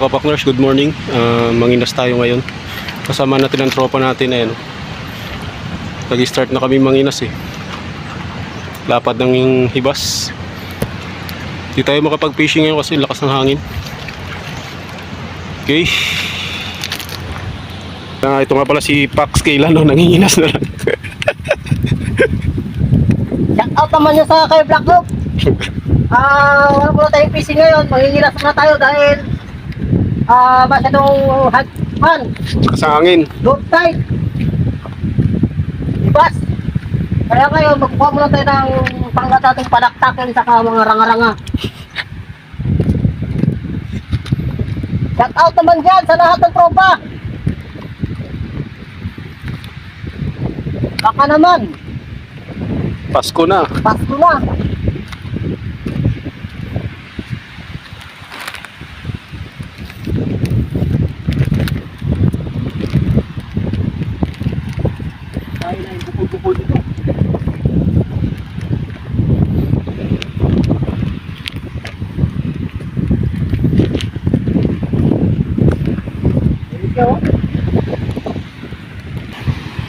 mga kapakners, good morning. Manginas tayo ngayon. Kasama natin ang tropa natin. Ayan. Nag-start na kami manginas eh. Lapad ng yung hibas. Hindi tayo makapag-fishing ngayon kasi lakas ng hangin. Okay. Ito nga pala si Pax Kailan, no? Nanginginas na lang. Shout out naman nyo sa kay Black Loop. Wala muna tayong fishing ngayon. Manginginas na tayo dahil masyadong hagpan. Kasangin. Low tide. Ibas. Kaya ngayon magkukuha muna tayo ng panggat nating palaktakin saka mga ranga-ranga. Shout out naman dyan sa lahat ng tropa. Baka naman Pasko na. Pasko na. Tayo na yung bukol-bukol dito.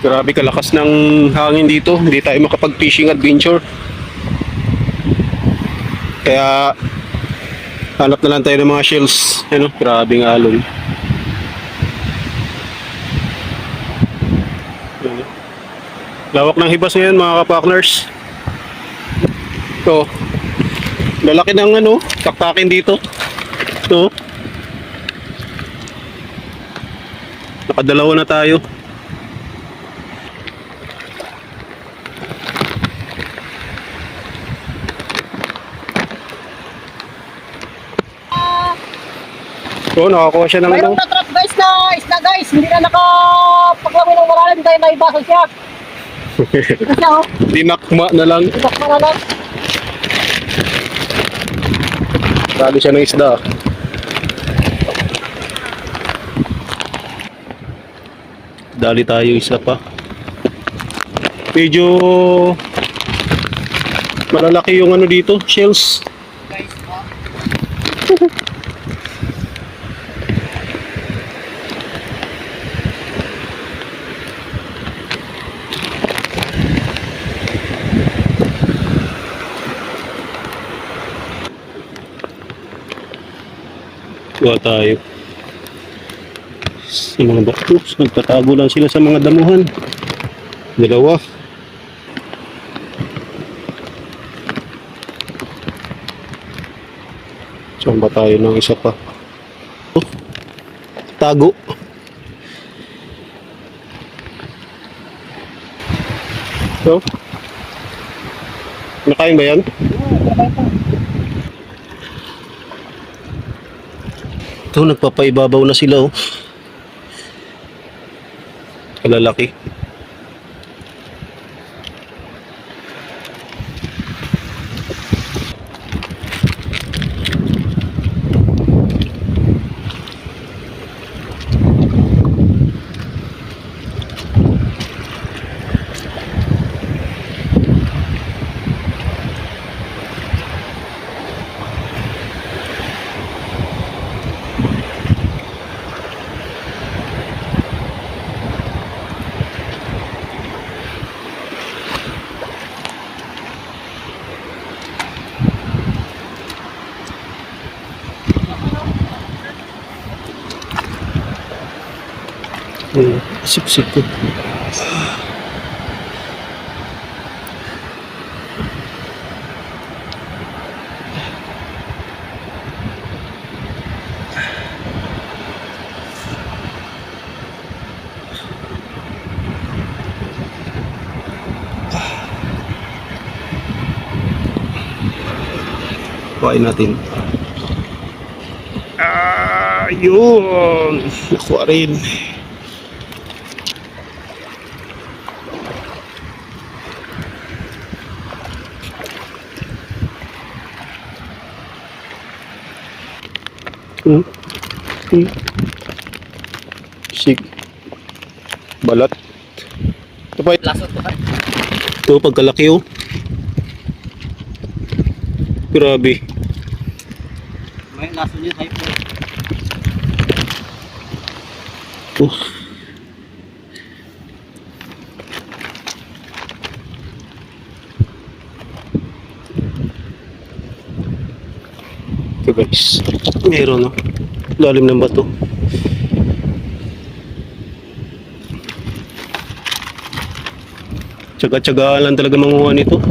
Grabe kalakas ng hangin dito. Hindi tayo makapag-fishing adventure. Kaya hanap na lang tayo ng mga shells. Ano, grabing alon. Lawak ng hibas ngayon mga kapakners. Ito. Lalaki ng ano, taktakin dito. Ito. Nakadalawa na tayo. So, nakakuha siya ng ano. Mayroong na-trap guys na isda guys. Hindi na nakapaglawi ng malalim dahil naibasa siya. Ito siya oh. Dinakma na lang. Ibak na lang. Dali siya ng isda. Dali tayo isa pa. Medyo malalaki yung ano dito, shells. Guys, Kuha tayo. Sa mga baktos, nagtatago lang sila sa mga damuhan. Dalawa. Saan ba tayo ng isa pa? Oh, tago. So, nakain ba yan? Ito, nagpapaibabaw na sila oh. Kalalaki. Sip-sip ko. Kuhain natin. Yun. Nakuha rin. Sik. Balat. Ito pa. lasot ko ba? Ito pagkalaki oh. Grabe. May laso niya tayo po. Oh. Ito guys, meron no, lalim ng bato. Tsaga-tsagaan lang talaga manguha nito.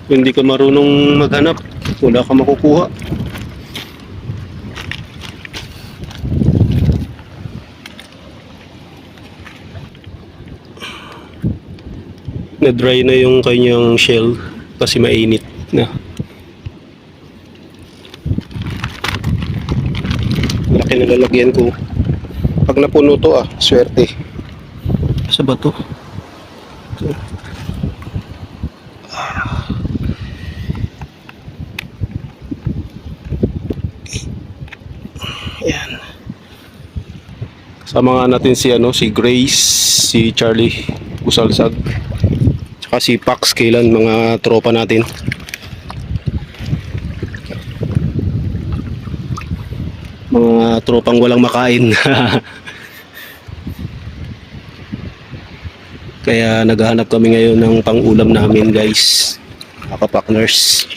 Kung hindi ka marunong maghanap, wala ka makukuha. Na-dry na yung kanyang shell kasi mainit na. Laki na lalagyan ko. Pag napuno to swerte. Sa bato. Ito. Ayan. Kasama nga natin si si Grace, si Charlie Usalsag, tsaka si Pax Kailan, mga tropa natin. Mga tropang walang makain. Kaya naghahanap kami ngayon ng pang-ulam namin guys, mga kapakners.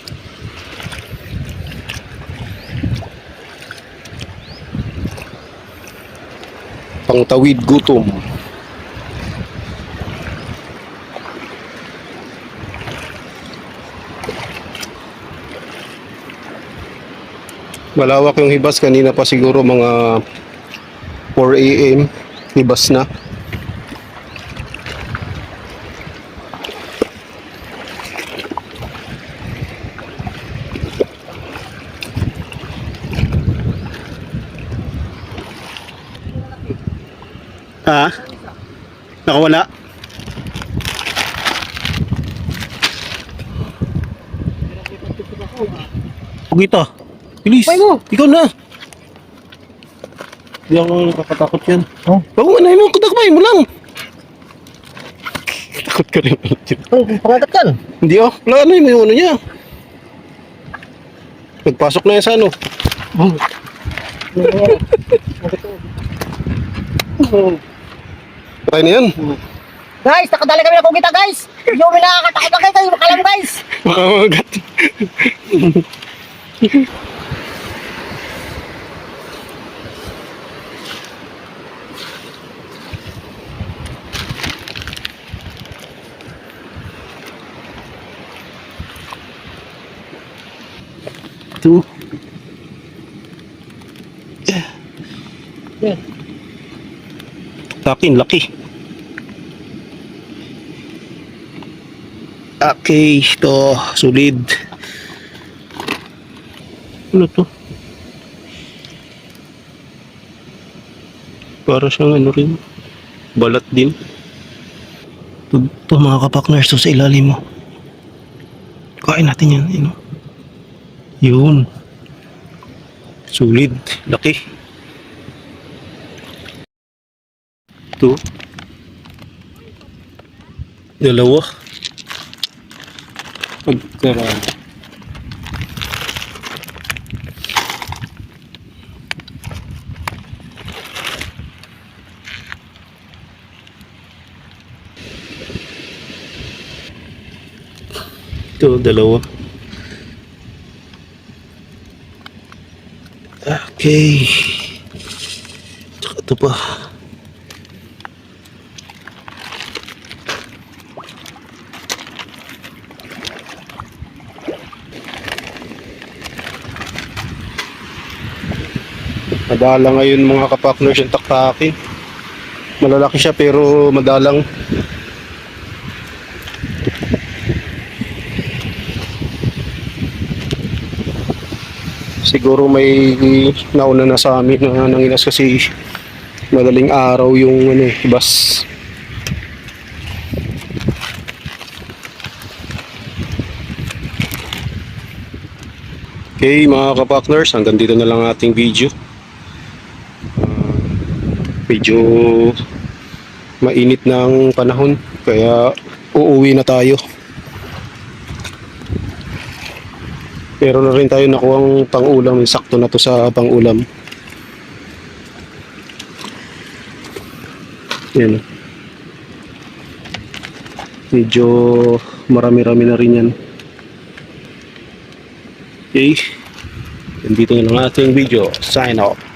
Pangtawid gutom. Malawak yung hibas, kanina pa siguro mga 4 AM hibas na. Ha? Nakawala? Pugita. Bilis. Pay mo. Ikaw na. Hindi ako nakakatakot yan. Oh. Bago mo na mo. Kutakbay mo lang. Takot ka rin. Pangagat kan. Hindi wala na yung ano niya. Nagpasok na yan sa ano. Patay na yan. Guys, nakadali kami ng kugita guys. Yung nakakatakot na kayo, makalam guys. Baka makagat. Ito. Sa akin, laki. Okay, ito, solid. Ano to? Para siyang ano rin, balat din. Ito mga kapakners, to sa ilalim mo. Kain natin yan, yun. Yun. Solid, laki. Ito. Dalawa. Pagkaraan. Ito, dalawa. Okay. Tsaka ito pa. Madala ngayon mga kapakners yung taktakin. Malalaki siya pero madalang. Siguro may nauna na sa amin na nanginas kasi madaling araw yung bus. Okay mga kapakners, hanggang dito na lang ating video. Medyo mainit ng panahon kaya uuwi na tayo. Pero na rin tayo nakuhang pang-ulam, sakto na to sa pang-ulam. Yan. Medyo marami-rami na rin yan. Okay. Yan dito ng ating video. Sign off.